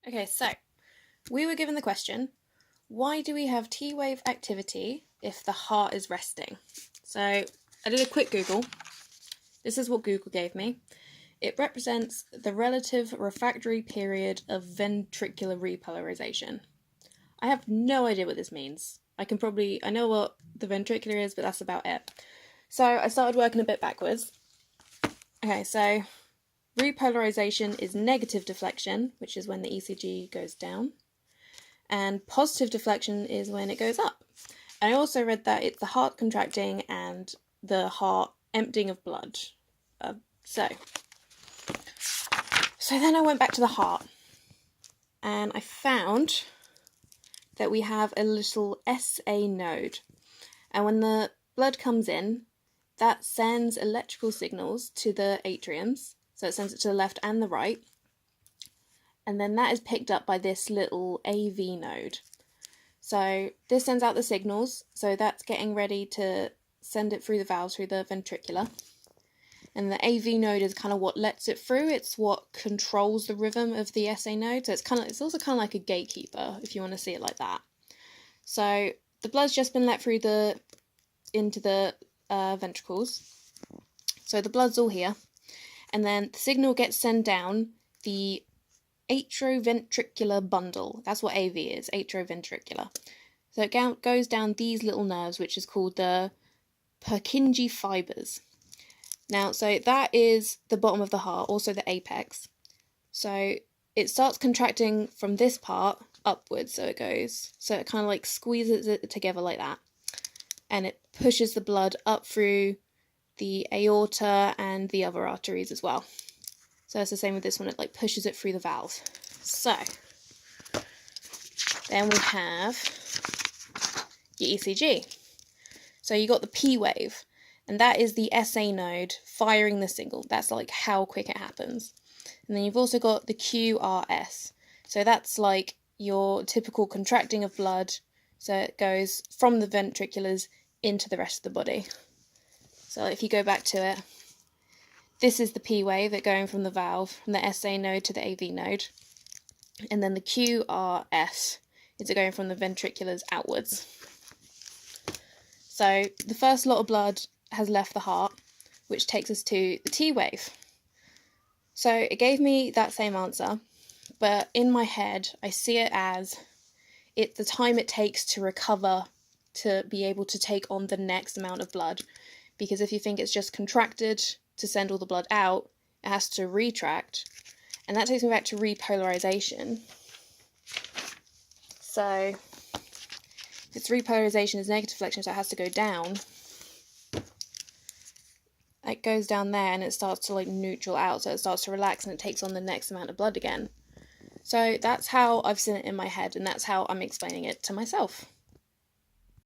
Okay, so we were given the question, why do we have T-wave activity if the heart is resting? So I did a quick Google. This is what Google gave me. It represents the relative refractory period of ventricular repolarization. I have no idea what this means. I know what the ventricular is, but that's about it. So I started working a bit backwards. Okay, so repolarization is negative deflection, which is when the ECG goes down. And positive deflection is when it goes up. And I also read that it's the heart contracting and the heart emptying of blood. So then I went back to the heart and I found that we have a little SA node. And when the blood comes in, that sends electrical signals to the atriums. So it sends it to the left and the right. And then that is picked up by this little AV node. So this sends out the signals, so that's getting ready to send it through the valves, through the ventricular. And the AV node is kind of what lets it through. It's what controls the rhythm of the SA node. So it's also kind of like a gatekeeper, if you want to see it like that. So the blood's just been let through into the ventricles. So the blood's all here. And then the signal gets sent down the atrioventricular bundle. That's what AV is, atrioventricular. So it goes down these little nerves, which is called the Purkinje fibers. Now, so that is the bottom of the heart, also the apex. So it starts contracting from this part upwards, so it kind of like squeezes it together like that. And it pushes the blood up through the aorta and the other arteries as well. So it's the same with this one, it like pushes it through the valve. So then we have your ECG. So you got the P wave, and that is the SA node firing the signal. That's like how quick it happens. And then you've also got the QRS. So that's like your typical contracting of blood. So it goes from the ventriculars into the rest of the body. So if you go back to it, this is the P wave, it going from the valve, from the SA node to the AV node. And then the QRS is it going from the ventriculars outwards. So the first lot of blood has left the heart, which takes us to the T wave. So it gave me that same answer, but in my head I see it as the time it takes to recover to be able to take on the next amount of blood. Because if you think it's just contracted to send all the blood out, it has to retract. And that takes me back to repolarization. So if it's repolarization, it's negative deflection, so it has to go down. It goes down there and it starts to like neutral out, so it starts to relax and it takes on the next amount of blood again. So that's how I've seen it in my head, and that's how I'm explaining it to myself.